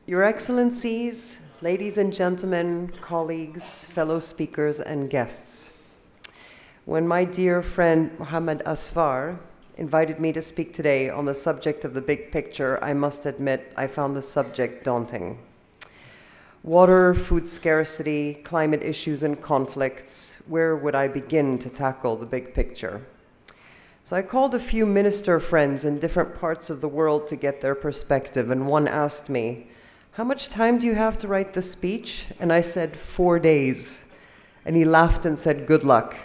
Your Excellencies, ladies and gentlemen, colleagues, fellow speakers, and guests. When my dear friend Mohammed Asfar invited me to speak today on the subject of the big picture, I must admit I found the subject daunting. Water, food scarcity, climate issues and conflicts, where would I begin to tackle the big picture? So I called a few minister friends in different parts of the world to get their perspective, and one asked me, "How much time do you have to write the speech?" And I said, 4 days. And he laughed and said, "Good luck."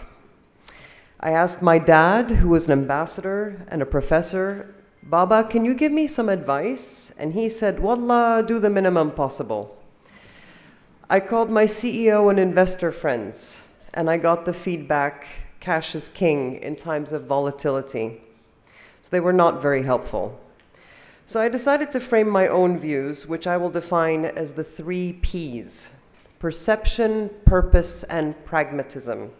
I asked my dad, who was an ambassador and a professor, "Baba, can you give me some advice?" And he said, "Wallah, do the minimum possible." I called my CEO and investor friends, and I got the feedback, cash is king in times of volatility. So they were not very helpful. So I decided to frame my own views, which I will define as the 3 Ps: perception, purpose, and pragmatism.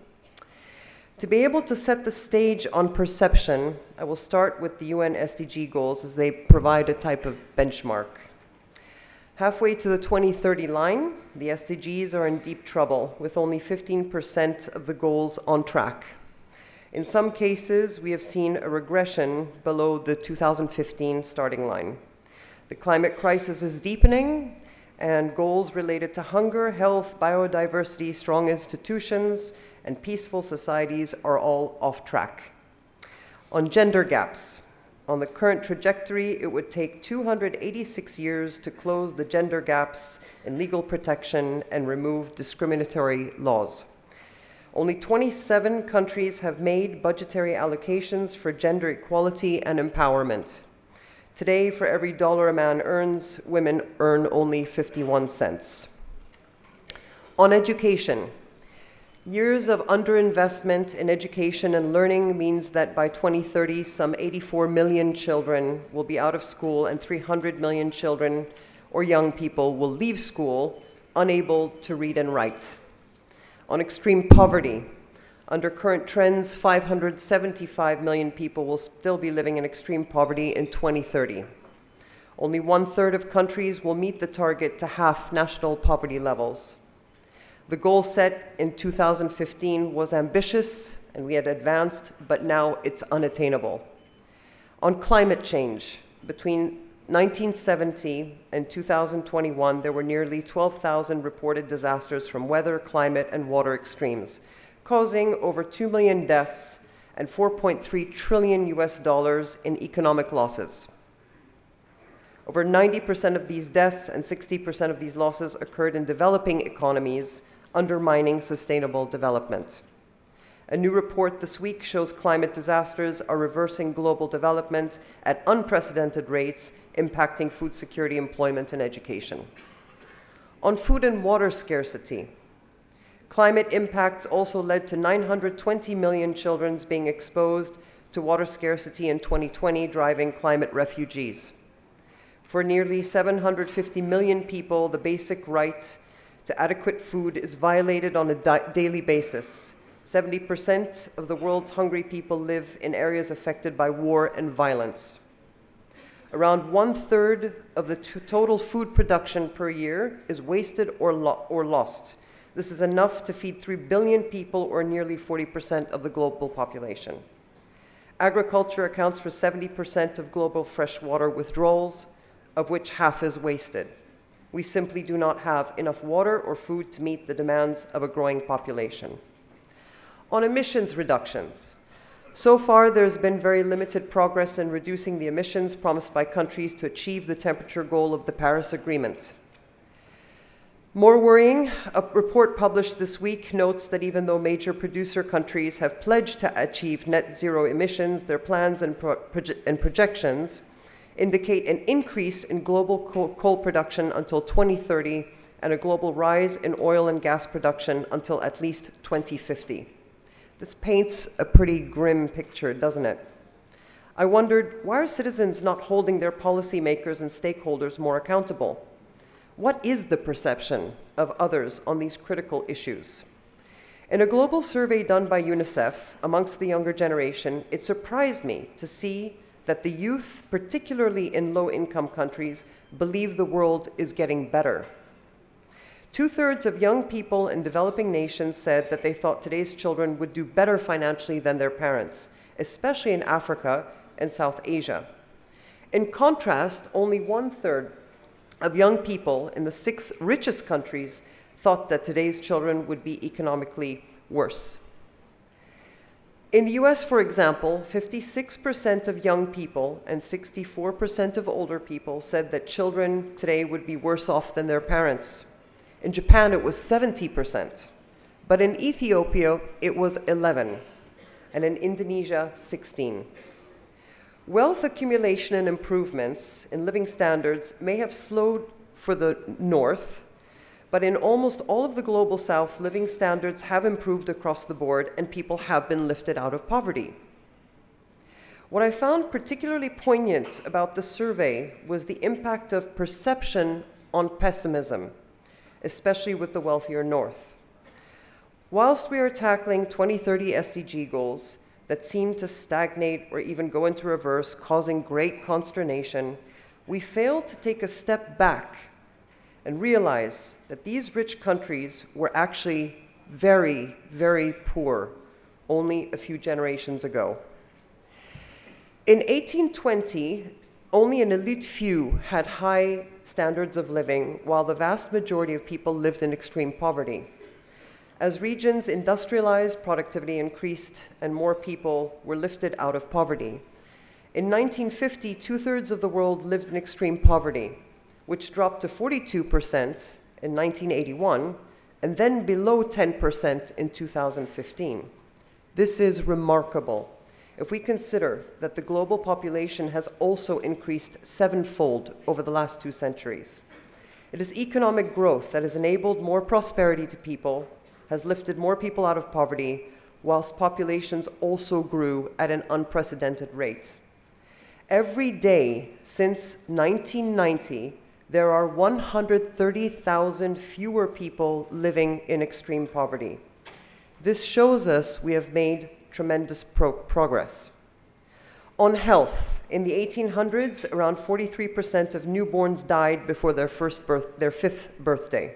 To be able to set the stage on perception, I will start with the UN SDG goals as they provide a type of benchmark. Halfway to the 2030 line, the SDGs are in deep trouble, with only 15% of the goals on track. In some cases, we have seen a regression below the 2015 starting line. The climate crisis is deepening, and goals related to hunger, health, biodiversity, strong institutions, and peaceful societies are all off track. On gender gaps, on the current trajectory, it would take 286 years to close the gender gaps in legal protection and remove discriminatory laws. Only 27 countries have made budgetary allocations for gender equality and empowerment. Today, for every dollar a man earns, women earn only 51 cents. On education, years of underinvestment in education and learning means that by 2030, some 84 million children will be out of school and 300 million children or young people will leave school unable to read and write. On extreme poverty, under current trends, 575 million people will still be living in extreme poverty in 2030. Only 1/3 of countries will meet the target to half national poverty levels. The goal set in 2015 was ambitious, and we had advanced, but now it's unattainable. On climate change, between 1970 and 2021, there were nearly 12,000 reported disasters from weather, climate, and water extremes, causing over 2 million deaths and $4.3 trillion in economic losses. Over 90% of these deaths and 60% of these losses occurred in developing economies, undermining sustainable development. A new report this week shows climate disasters are reversing global development at unprecedented rates, impacting food security, employment, and education. On food and water scarcity, climate impacts also led to 920 million children being exposed to water scarcity in 2020, driving climate refugees. For nearly 750 million people, the basic right to adequate food is violated on a daily basis. 70% of the world's hungry people live in areas affected by war and violence. Around 1/3 of the total food production per year is wasted or lost. This is enough to feed 3 billion people, or nearly 40% of the global population. Agriculture accounts for 70% of global freshwater withdrawals, of which half is wasted. We simply do not have enough water or food to meet the demands of a growing population. On emissions reductions, so far there's been very limited progress in reducing the emissions promised by countries to achieve the temperature goal of the Paris Agreement. More worrying, a report published this week notes that even though major producer countries have pledged to achieve net zero emissions, their plans and projections indicate an increase in global coal production until 2030 and a global rise in oil and gas production until at least 2050. This paints a pretty grim picture, doesn't it? I wondered, why are citizens not holding their policymakers and stakeholders more accountable? What is the perception of others on these critical issues? In a global survey done by UNICEF amongst the younger generation, it surprised me to see that the youth, particularly in low-income countries, believe the world is getting better. 2/3 of young people in developing nations said that they thought today's children would do better financially than their parents, especially in Africa and South Asia. In contrast, only 1/3 of young people in the 6 richest countries thought that today's children would be economically worse. In the US, for example, 56% of young people and 64% of older people said that children today would be worse off than their parents. In Japan, it was 70%, but in Ethiopia, it was 11%, and in Indonesia, 16%. Wealth accumulation and improvements in living standards may have slowed for the North, but in almost all of the global South, living standards have improved across the board and people have been lifted out of poverty. What I found particularly poignant about the survey was the impact of perception on pessimism, especially with the wealthier North. Whilst we are tackling 2030 SDG goals that seem to stagnate or even go into reverse, causing great consternation, we failed to take a step back and realize that these rich countries were actually very, very poor only a few generations ago. In 1820, only an elite few had high standards of living, while the vast majority of people lived in extreme poverty. As regions industrialized, productivity increased, and more people were lifted out of poverty. In 1950, 2/3 of the world lived in extreme poverty, which dropped to 42% in 1981, and then below 10% in 2015. This is remarkable if we consider that the global population has also increased 7-fold over the last 2 centuries. It is economic growth that has enabled more prosperity to people, has lifted more people out of poverty, whilst populations also grew at an unprecedented rate. Every day since 1990, there are 130,000 fewer people living in extreme poverty. This shows us we have made tremendous progress. On health, in the 1800s, around 43% of newborns died before their 5th birthday.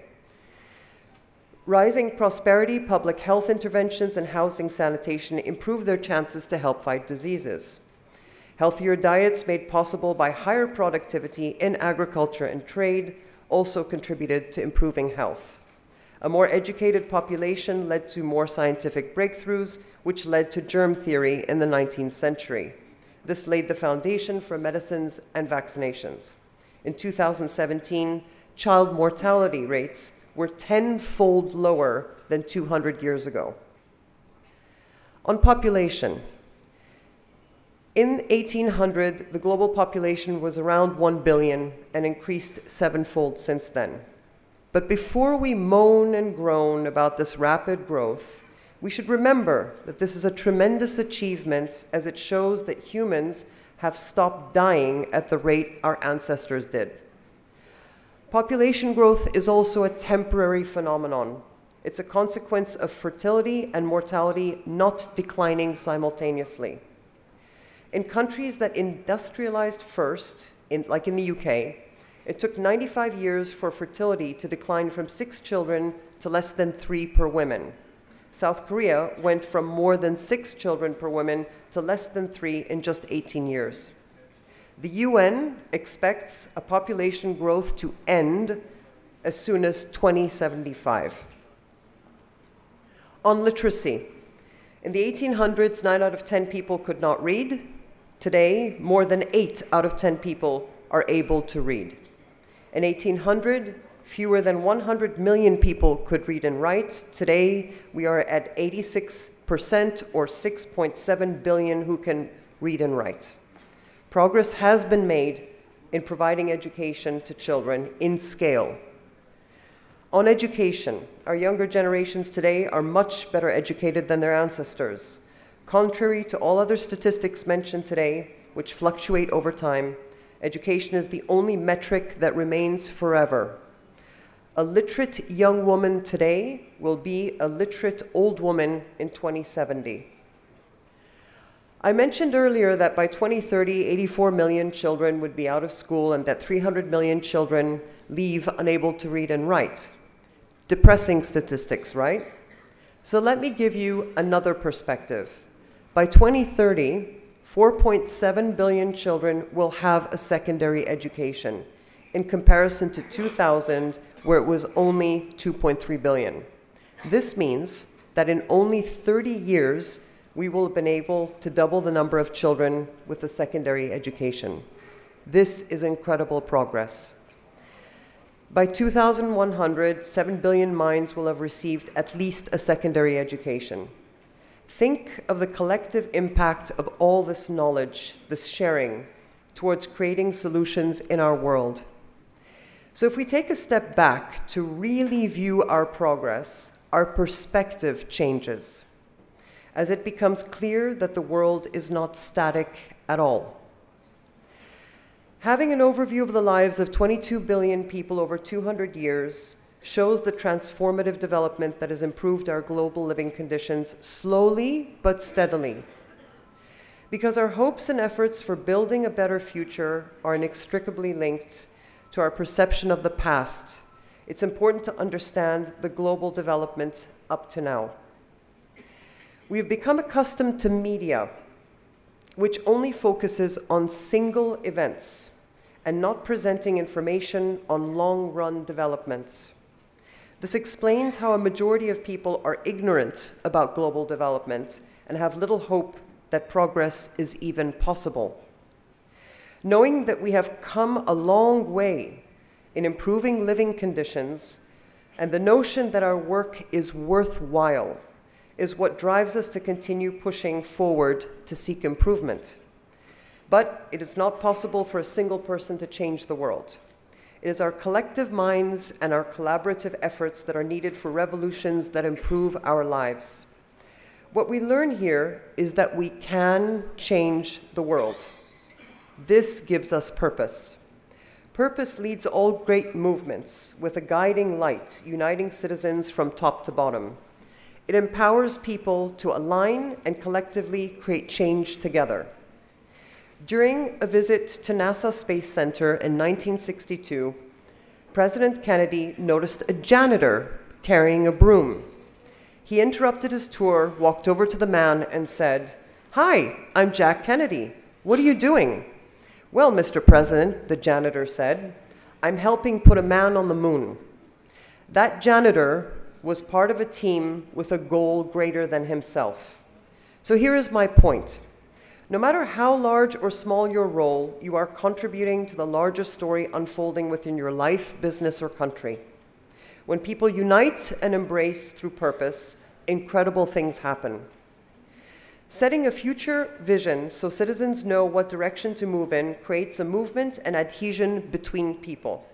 Rising prosperity, public health interventions, and housing sanitation improved their chances to help fight diseases. Healthier diets made possible by higher productivity in agriculture and trade also contributed to improving health. A more educated population led to more scientific breakthroughs, which led to germ theory in the 19th century. This laid the foundation for medicines and vaccinations. In 2017, child mortality rates were 10-fold lower than 200 years ago. On population, in 1800, the global population was around 1 billion and increased 7-fold since then. But before we moan and groan about this rapid growth, we should remember that this is a tremendous achievement, as it shows that humans have stopped dying at the rate our ancestors did. Population growth is also a temporary phenomenon. It's a consequence of fertility and mortality not declining simultaneously. In countries that industrialized first, like in the UK, it took 95 years for fertility to decline from 6 children to less than 3 per woman. South Korea went from more than 6 children per woman to less than 3 in just 18 years. The UN expects a population growth to end as soon as 2075. On literacy, in the 1800s, 9 out of 10 people could not read. Today, more than 8 out of 10 people are able to read. In 1800, fewer than 100 million people could read and write. Today, we are at 86% or 6.7 billion who can read and write. Progress has been made in providing education to children in scale. On education, our younger generations today are much better educated than their ancestors. Contrary to all other statistics mentioned today, which fluctuate over time, education is the only metric that remains forever. A literate young woman today will be a literate old woman in 2070. I mentioned earlier that by 2030, 84 million children would be out of school and that 300 million children leave unable to read and write. Depressing statistics, right? So let me give you another perspective. By 2030, 4.7 billion children will have a secondary education, in comparison to 2000, where it was only 2.3 billion. This means that in only 30 years, we will have been able to double the number of children with a secondary education. This is incredible progress. By 2100, 7 billion minds will have received at least a secondary education. Think of the collective impact of all this knowledge, this sharing, towards creating solutions in our world. So if we take a step back to really view our progress, our perspective changes, as it becomes clear that the world is not static at all. Having an overview of the lives of 22 billion people over 200 years shows the transformative development that has improved our global living conditions slowly but steadily. Because our hopes and efforts for building a better future are inextricably linked to our perception of the past, it's important to understand the global development up to now. We have become accustomed to media which only focuses on single events and not presenting information on long-run developments. This explains how a majority of people are ignorant about global development and have little hope that progress is even possible. Knowing that we have come a long way in improving living conditions and the notion that our work is worthwhile is what drives us to continue pushing forward to seek improvement. But it is not possible for a single person to change the world. It is our collective minds and our collaborative efforts that are needed for revolutions that improve our lives. What we learn here is that we can change the world. This gives us purpose. Purpose leads all great movements with a guiding light, uniting citizens from top to bottom. It empowers people to align and collectively create change together. During a visit to NASA Space Center in 1962, President Kennedy noticed a janitor carrying a broom. He interrupted his tour, walked over to the man and said, "Hi, I'm Jack Kennedy. What are you doing?" "Well, Mr. President," the janitor said, "I'm helping put a man on the moon." That janitor was part of a team with a goal greater than himself. So here is my point. No matter how large or small your role, you are contributing to the larger story unfolding within your life, business, or country. When people unite and embrace through purpose, incredible things happen. Setting a future vision so citizens know what direction to move in creates a movement and adhesion between people.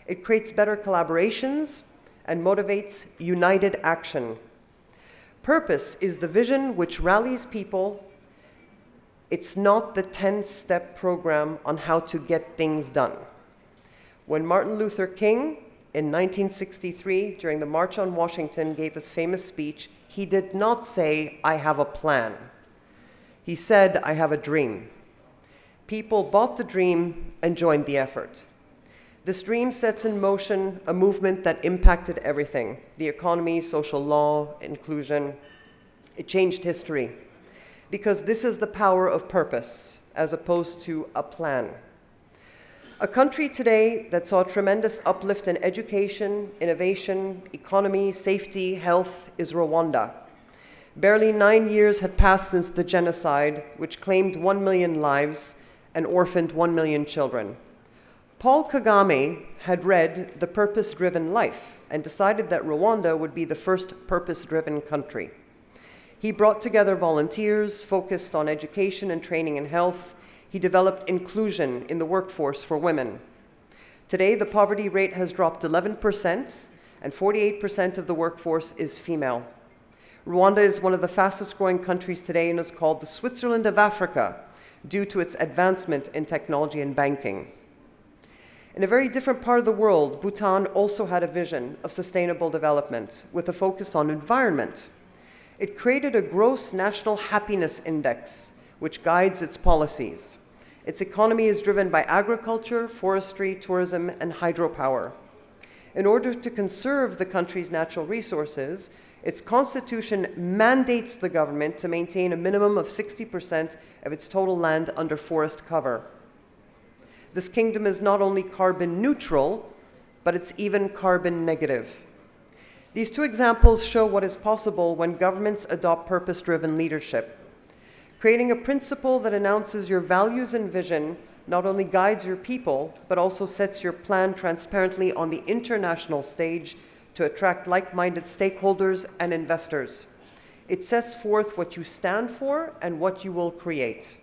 It creates better collaborations and motivates united action. Purpose is the vision which rallies people. It's not the 10-step program on how to get things done. When Martin Luther King, in 1963, during the March on Washington, gave his famous speech, he did not say, "I have a plan." He said, "I have a dream." People bought the dream and joined the effort. This dream sets in motion a movement that impacted everything: the economy, social law, inclusion. It changed history, because this is the power of purpose, as opposed to a plan. A country today that saw tremendous uplift in education, innovation, economy, safety, health is Rwanda. Barely 9 years had passed since the genocide, which claimed 1 million lives and orphaned 1 million children. Paul Kagame had read The Purpose-Driven Life and decided that Rwanda would be the first purpose-driven country. He brought together volunteers, focused on education and training and health. He developed inclusion in the workforce for women. Today, the poverty rate has dropped 11%, and 48% of the workforce is female. Rwanda is one of the fastest-growing countries today and is called the Switzerland of Africa due to its advancement in technology and banking. In a very different part of the world, Bhutan also had a vision of sustainable development with a focus on environment. It created a gross national happiness index, which guides its policies. Its economy is driven by agriculture, forestry, tourism, and hydropower. In order to conserve the country's natural resources, its constitution mandates the government to maintain a minimum of 60% of its total land under forest cover. This kingdom is not only carbon neutral, but it's even carbon negative. These two examples show what is possible when governments adopt purpose-driven leadership. Creating a principle that announces your values and vision not only guides your people, but also sets your plan transparently on the international stage to attract like-minded stakeholders and investors. It sets forth what you stand for and what you will create.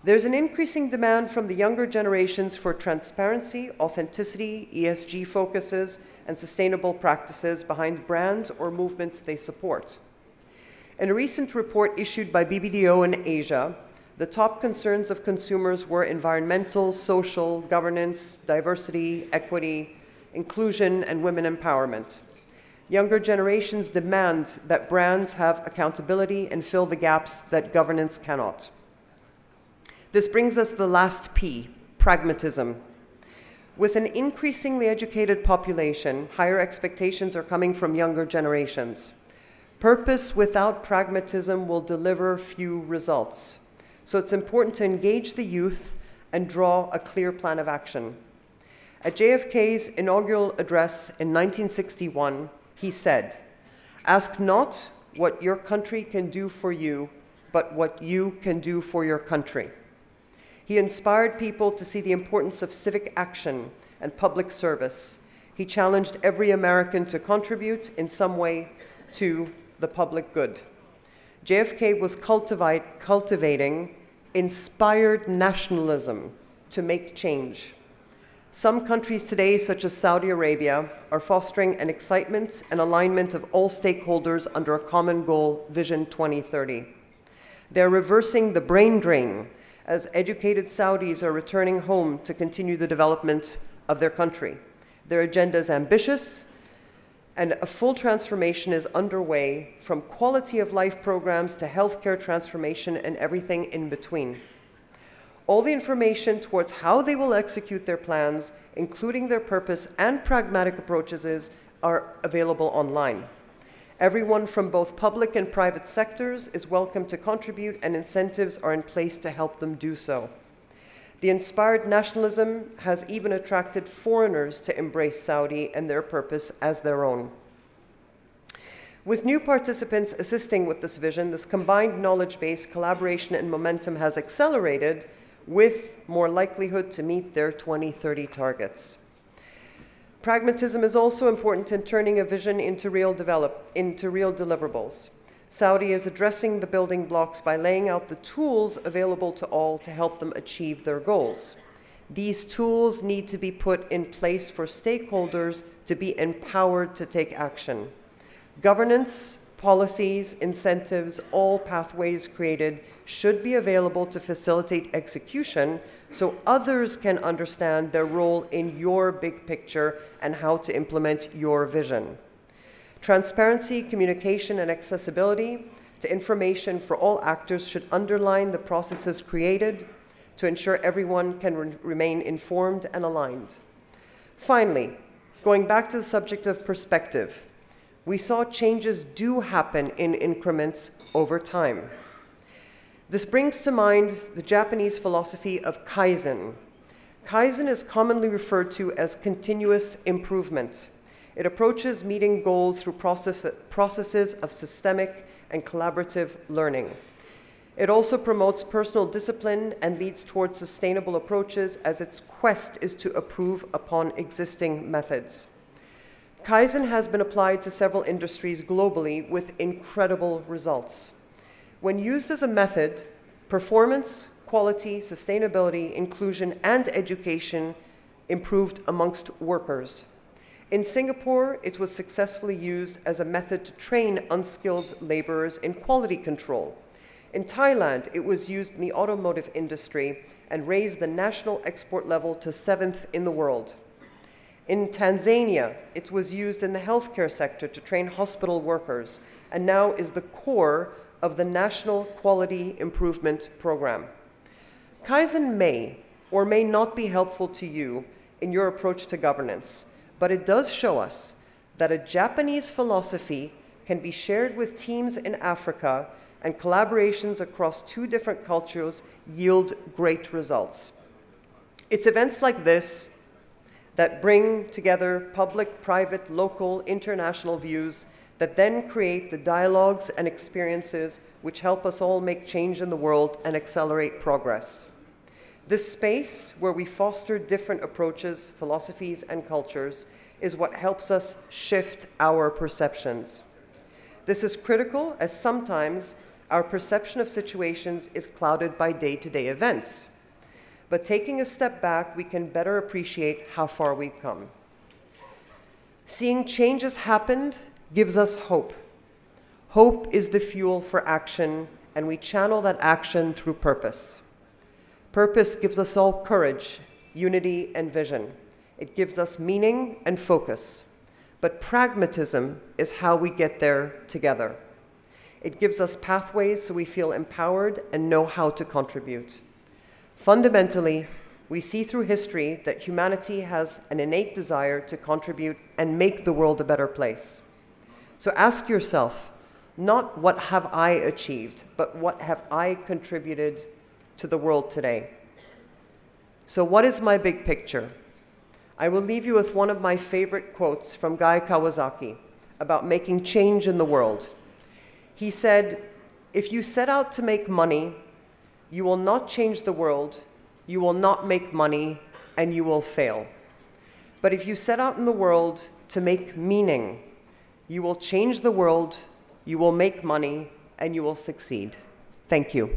There's an increasing demand from the younger generations for transparency, authenticity, ESG focuses, and sustainable practices behind brands or movements they support. In a recent report issued by BBDO in Asia, the top concerns of consumers were environmental, social, governance, diversity, equity, inclusion, and women empowerment. Younger generations demand that brands have accountability and fill the gaps that governance cannot. This brings us to the last P, pragmatism. With an increasingly educated population, higher expectations are coming from younger generations. Purpose without pragmatism will deliver few results. So it's important to engage the youth and draw a clear plan of action. At JFK's inaugural address in 1961, he said, "Ask not what your country can do for you, but what you can do for your country." He inspired people to see the importance of civic action and public service. He challenged every American to contribute in some way to the public good. JFK was cultivating inspired nationalism to make change. Some countries today, such as Saudi Arabia, are fostering an excitement and alignment of all stakeholders under a common goal, Vision 2030. They're reversing the brain drain as educated Saudis are returning home to continue the development of their country. Their agenda is ambitious, and a full transformation is underway, from quality of life programs to healthcare transformation and everything in between. All the information towards how they will execute their plans, including their purpose and pragmatic approaches, are available online. Everyone from both public and private sectors is welcome to contribute, and incentives are in place to help them do so. The inspired nationalism has even attracted foreigners to embrace Saudi and their purpose as their own. With new participants assisting with this vision, this combined knowledge base, collaboration, and momentum has accelerated, with more likelihood to meet their 2030 targets. Pragmatism is also important in turning a vision into real deliverables. Saudi is addressing the building blocks by laying out the tools available to all to help them achieve their goals. These tools need to be put in place for stakeholders to be empowered to take action. Governance, policies, incentives, all pathways created should be available to facilitate execution so others can understand their role in your big picture and how to implement your vision. Transparency, communication, and accessibility to information for all actors should underline the processes created to ensure everyone can remain informed and aligned. Finally, going back to the subject of perspective, we saw changes do happen in increments over time. This brings to mind the Japanese philosophy of Kaizen. Kaizen is commonly referred to as continuous improvement. It approaches meeting goals through processes of systemic and collaborative learning. It also promotes personal discipline and leads towards sustainable approaches, as its quest is to improve upon existing methods. Kaizen has been applied to several industries globally with incredible results. When used as a method, performance, quality, sustainability, inclusion, and education improved amongst workers. In Singapore, it was successfully used as a method to train unskilled laborers in quality control. In Thailand, it was used in the automotive industry and raised the national export level to 7th in the world. In Tanzania, it was used in the healthcare sector to train hospital workers, and now is the core of the National Quality Improvement Program. Kaizen may or may not be helpful to you in your approach to governance, but it does show us that a Japanese philosophy can be shared with teams in Africa, and collaborations across 2 different cultures yield great results. It's events like this that bring together public, private, local, international views that then create the dialogues and experiences which help us all make change in the world and accelerate progress. This space where we foster different approaches, philosophies, and cultures is what helps us shift our perceptions. This is critical, as sometimes our perception of situations is clouded by day-to-day events. But taking a step back, we can better appreciate how far we've come. Seeing changes happened gives us hope. Hope is the fuel for action, and we channel that action through purpose. Purpose gives us all courage, unity, and vision. It gives us meaning and focus. But pragmatism is how we get there together. It gives us pathways so we feel empowered and know how to contribute. Fundamentally, we see through history that humanity has an innate desire to contribute and make the world a better place. So ask yourself, not what have I achieved, but what have I contributed to the world today? So what is my big picture? I will leave you with one of my favorite quotes from Guy Kawasaki about making change in the world. He said, "If you set out to make money, you will not change the world, you will not make money, and you will fail. But if you set out in the world to make meaning, you will change the world, you will make money, and you will succeed." Thank you.